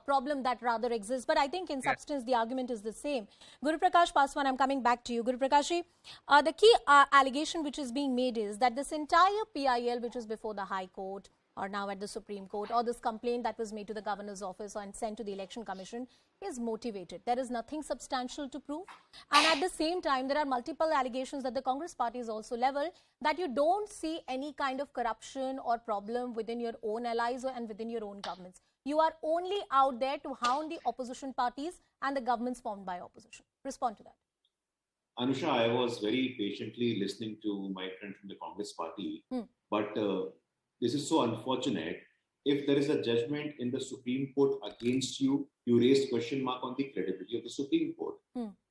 problem that rather exists. But I think in substance, the argument is the same. Guru Prakash Paswan, I'm coming back to you. Guru Prakash, the key allegation which is being made is that this entire PIL, which is before the High Court, or now at the Supreme Court, or this complaint that was made to the Governor's office and sent to the Election Commission is motivated. There is nothing substantial to prove. And at the same time, there are multiple allegations that the Congress party is also leveled that you don't see any kind of corruption or problem within your own allies and within your own governments. You are only out there to hound the opposition parties and the governments formed by opposition. Respond to that. Anusha, I was very patiently listening to my friend from the Congress party, but this is so unfortunate. If there is a judgment in the Supreme Court against you, you raise question mark on the credibility of the Supreme Court.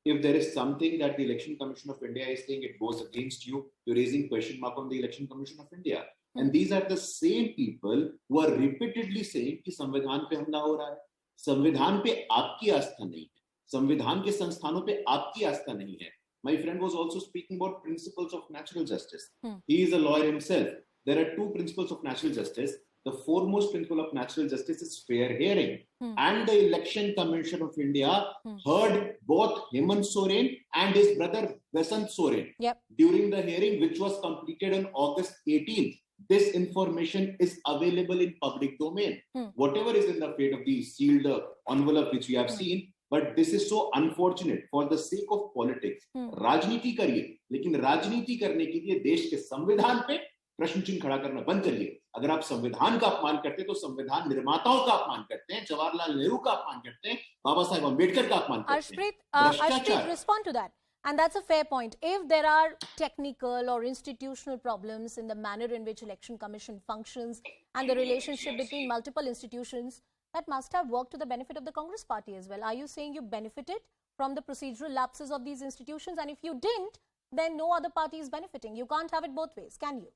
If there is something that the Election Commission of India is saying it goes against you, you're raising question mark on the Election Commission of India. And these are the same people who are repeatedly saying कि संविधान पे हमला हो रहा है, संविधान पे आपकी आस्था नहीं है, संविधान के संस्थानों पे आपकी आस्था नहीं है. My friend was also speaking about principles of natural justice. He is a lawyer himself. There are two principles of natural justice. The foremost principle of natural justice is fair hearing. And the Election Commission of India heard both Hemant Soren and his brother Vasant Soren during the hearing, which was completed on August 18th. This information is available in public domain. Whatever is in the fate of the sealed envelope which we have seen, but this is so unfortunate. For the sake of politics, राजनीति करिए, लेकिन राजनीति करने के लिए देश के संविधान पे प्रश्न चिन्ह खड़ा करना बंद करिए. अगर आप संविधान का अपमान करते हैं तो संविधान निर्माताओं का अपमान करते हैं, जवाहरलाल नेहरू का अपमान करते हैं, बाबा साहेब अम्बेडकर का अपमान करते हैं. Arshpreet, respond to that. And that's a fair point. If there are technical or institutional problems in the manner in which Election Commission functions and the relationship between multiple institutions, that must have worked to the benefit of the Congress party as well. Are you saying you benefited from the procedural lapses of these institutions? And if you didn't, then no other party is benefiting. You can't have it both ways, can you?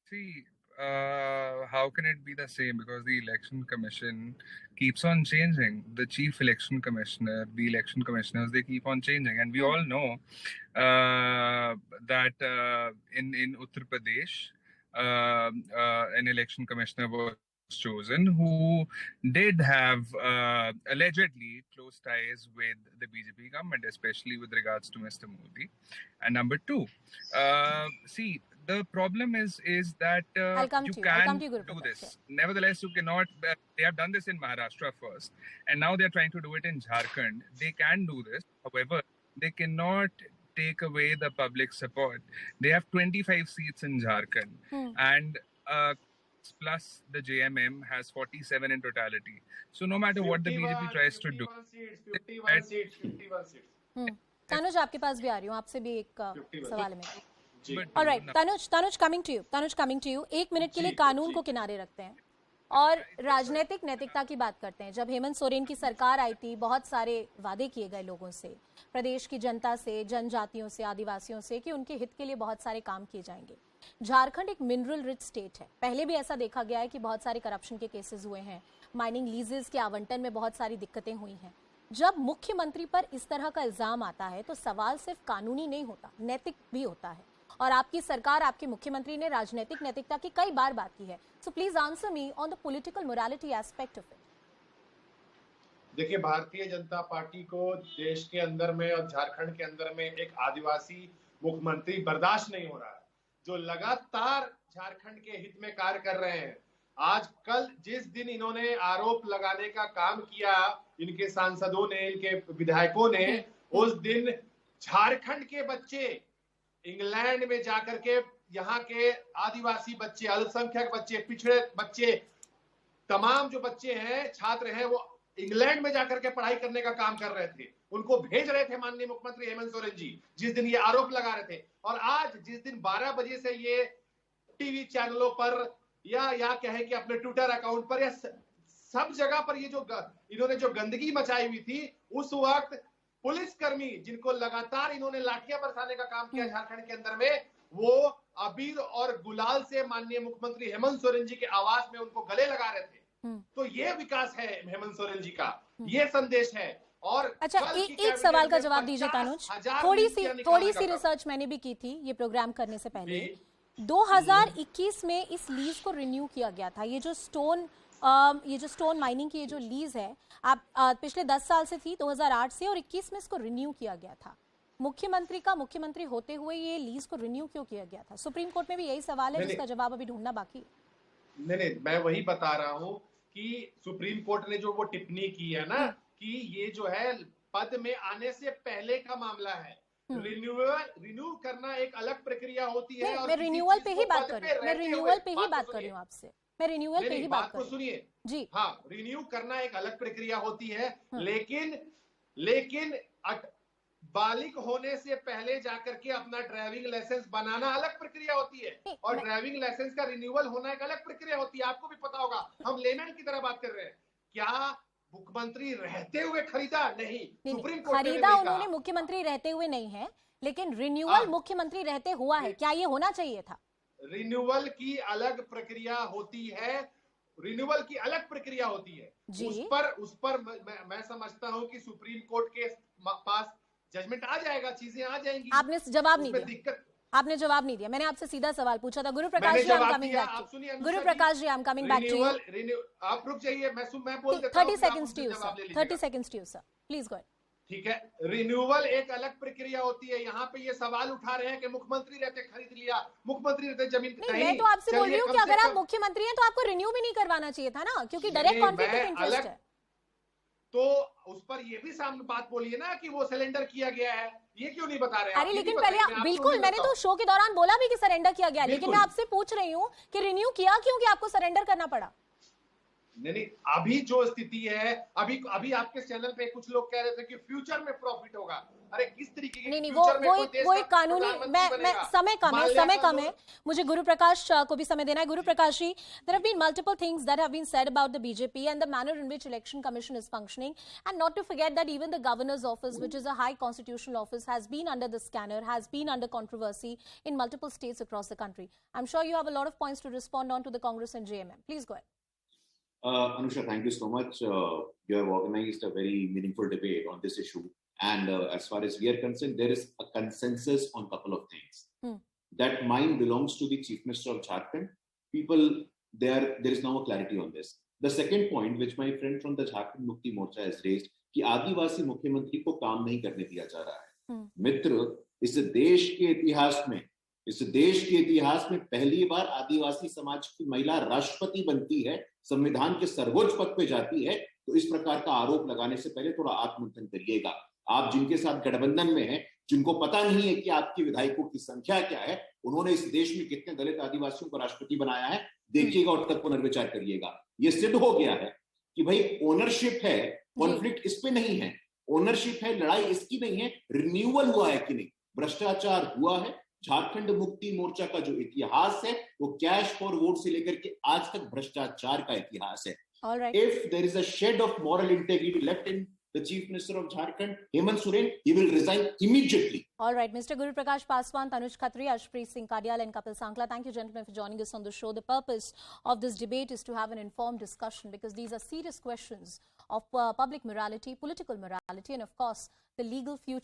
See, how can it be the same? Because the Election Commission keeps on changing. The Chief Election Commissioner, the election commissioners, they keep on changing. And we all know that in Uttar Pradesh, an election commissioner was chosen who did have allegedly close ties with the BJP government, especially with regards to Mr. Modi. And number two, see, the problem is that you can do this. Nevertheless, you cannot. They have done this in Maharashtra first, and now they are trying to do it in Jharkhand. They can do this. However, they cannot take away the public support. They have 25 seats in Jharkhand, and plus the JMM has 47 in totality. So no matter what the BJP tries to do, 51 seats. Tanuj, आपके पास भी आ रही हूँ. आपसे भी एक सवाल है मेरा. All right, Tanuj coming to you. Tanuj coming to you. 1 minute के लिए कानून को किनारे रखते हैं और राजनीतिक नैतिकता की बात करते हैं. जब हेमंत सोरेन की सरकार आई थी, बहुत सारे वादे किए गए लोगों से, प्रदेश की जनता से, जनजातियों से, आदिवासियों से कि उनके हित के लिए बहुत सारे काम किए जाएंगे. झारखंड एक मिनरल रिच स्टेट है. पहले भी ऐसा देखा गया है कि बहुत सारे करप्शन के केसेस हुए हैं. माइनिंग लीजेस के आवंटन में बहुत सारी दिक्कतें हुई हैं. जब मुख्यमंत्री पर इस तरह का इल्जाम आता है तो सवाल सिर्फ कानूनी नहीं होता, नैतिक भी होता है. और आपकी सरकार, आपके मुख्यमंत्री ने राजनीतिक नैतिकता की कई बार बात की है. So please answer me on the political morality aspect of it. देखिए, भारतीय जनता पार्टी को देश के अंदर में और झारखंड के अंदर में एक आदिवासी मुख्यमंत्री बर्दाश्त नहीं हो रहा है, जो लगातार झारखंड के हित में कार्य कर रहे हैं. आज कल जिस दिन इन्होंने आरोप लगाने का काम किया, इनके सांसदों ने, इनके विधायकों ने, उस दिन झारखंड के बच्चे इंग्लैंड में जाकर के यहाँ के आदिवासी बच्चे, अल्पसंख्यक बच्चे, पिछड़े बच्चे, तमाम जो बच्चे हैं, छात्र हैं, वो इंग्लैंड में जाकर के पढ़ाई करने का काम कर रहे थे. उनको भेज रहे थे माननीय मुख्यमंत्री हेमंत सोरेन जी, जिस दिन ये आरोप लगा रहे थे. और आज जिस दिन 12 बजे से ये टीवी चैनलों पर या कहे कि अपने ट्विटर अकाउंट पर या सब जगह पर ये जो इन्होंने जो गंदगी मचाई हुई थी, उस वक्त पुलिसकर्मी जिनको लगातार इन्होंने लाठियां बरसाने का काम किया झारखंड के अंदर में, वो अबीर और गुलाल से माननीय मुख्यमंत्री हेमंत सोरेन जी के आवास में उनको गले लगा रहे थे. तो ये विकास है हेमंत सोरेन जी का, ये संदेश है. और अच्छा, एक सवाल का जवाब दीजिए तानुज. थोड़ी सी रिसर्च मैंने भी की थी ये प्रोग्राम करने से पहले. 2021 में इस लीज को रिन्यू किया गया था. ये जो स्टोन ये जो स्टोन माइनिंग की ये जो लीज है, आप पिछले 10 साल से थी, 2008 से, और 21 में इसको रिन्यू किया गया था। मुख्यमंत्री का मुख्यमंत्री होते हुए ये लीज को रिन्यू क्यों किया गया था? सुप्रीम कोर्ट में भी यही सवाल है जिसका जवाब अभी ढूंढना बाकी है। नहीं, मैं वही बता रहा हूँ कि सुप्रीम कोर्ट ने जो वो टिप्पणी की है ना कि ये जो है पद में आने से पहले का मामला है। रिन्यू करना एक अलग प्रक्रिया होती है। और मैं रिन्यूअल पे ही बात कर रही हूँ, मैं रिन्यूअल पे ही बात कर रही हूँ आपसे, मैं रिन्यूअल पे ही बात कर रही हूँ। सुनिए जी, हाँ, रिन्यू करना एक अलग प्रक्रिया होती है, लेकिन बालिग होने से पहले जाकर के अपना ड्राइविंग लाइसेंस बनाना अलग प्रक्रिया होती है, और ड्राइविंग लाइसेंस का रिन्यूअल होना एक अलग प्रक्रिया होती है। आपको भी पता होगा, हम लेमैन की तरह बात कर रहे हैं। क्या मुख्यमंत्री रहते हुए खरीदा? नहीं, सुप्रीम कोर्ट ने खरीदा उन्होंने मुख्यमंत्री रहते हुए नहीं है, लेकिन रिन्यूअल मुख्यमंत्री रहते हुआ है। क्या ये होना चाहिए था? रिन्यूअल की अलग प्रक्रिया होती है, रिन्यूअल की अलग प्रक्रिया होती है। उस पर मैं समझता हूं कि सुप्रीम कोर्ट के पास जजमेंट आ जाएगा, चीजें आ जाएंगी। आपने जवाब नहीं दिया, आपने जवाब नहीं दिया। मैंने आपसे सीधा सवाल पूछा था। Guru Prakash ji, I am coming back to you. Guru Prakash ji, I am coming back to you. आप रुक जाइए, मैं बोल देता हूं। 30 seconds to you sir, 30 seconds to you sir, please go ahead. ठीक है, रिन्यूअल एक अलग प्रक्रिया होती है। यहाँ पे ये सवाल उठा रहे हैं कि मुख्यमंत्री रहते खरीद लिया, मुख्यमंत्री रहते जमीन नहीं। मैं तो आपसे बोल रही हूँ कि अगर आप मुख्यमंत्री हैं तो आपको रिन्यू भी नहीं करवाना चाहिए था ना, क्योंकि डायरेक्ट कॉन्फ्लिक्ट ऑफ इंटरेस्ट है। तो उस पर ये भी सामने बात बोलिए ना कि वो सरेंडर किया गया है, ये क्यों नहीं बता रहे? अरे लेकिन पहले बिल्कुल, मैंने तो शो के दौरान बोला भी कि सरेंडर किया गया, लेकिन मैं आपसे पूछ रही हूँ कि रिन्यू किया क्यों, कि आपको सरेंडर करना पड़ा? नहीं, अभी जो स्थिति है, अभी आपके चैनल पे कुछ लोग कह रहे थे कि फ्यूचर में प्रॉफिट होगा। अरे किस तरीके की? नहीं, वो एक कानूनी, मैं समय कम है, मुझे गुरु प्रकाश को भी समय देना है। गुरु प्रकाश जी, there have been multiple things that have been said about the BJP and the manner in which election commission is functioning, and not to forget that even the governor's office, which is a high constitutional office, has been under the scanner, has been under controversy in multiple states across the country. I'm sure you have a lot of points to respond on to the Congress and JMM. Please go ahead. Anusha, thank you so much. You have organized a very meaningful debate on this issue. And as far as we are concerned, there is a consensus on a couple of things. That mine belongs to the Chief Minister of Jharkhand. People, there is now a clarity on this. The second point, which my friend from the Jharkhand Mukti Morcha has raised, कि आदिवासी मुख्यमंत्री को काम नहीं करने दिया जा रहा है। मित्र, इस देश के इतिहास में पहली बार आदिवासी समाज की महिला राष्ट्रपति बनती है, संविधान के सर्वोच्च पद पे जाती है। तो इस प्रकार का आरोप लगाने से पहले थोड़ा आत्ममंथन करिएगा। आप जिनके साथ गठबंधन में हैं, जिनको पता नहीं है कि आपके विधायकों की संख्या क्या है, उन्होंने इस देश में कितने दलित आदिवासियों को राष्ट्रपति बनाया है, देखिएगा और तब पुनर्विचार करिएगा। ये सिद्ध हो गया है कि भाई ओनरशिप है, कॉन्फ्लिक्ट इस पे नहीं है, ओनरशिप है, लड़ाई इसकी नहीं है, रिन्यूअल हुआ है कि नहीं, भ्रष्टाचार हुआ है। झारखंड मुक्ति मोर्चा का जो इतिहास है वो कैश फॉर वोट से लेकर के आज तक भ्रष्टाचार का इतिहास है। If there is a shred of moral integrity left in the Chief Minister of Jharkhand, Hemant Soren, he will resign immediately. All right, Mr. Guru Prakash Paswan, Tanuj Khatri, Ashpreet Singh Kadial and Kapil Sankla, thank you gentlemen for joining us on the show. The purpose of this debate is to have an informed discussion because these are serious questions of public morality, political morality, and of course the legal future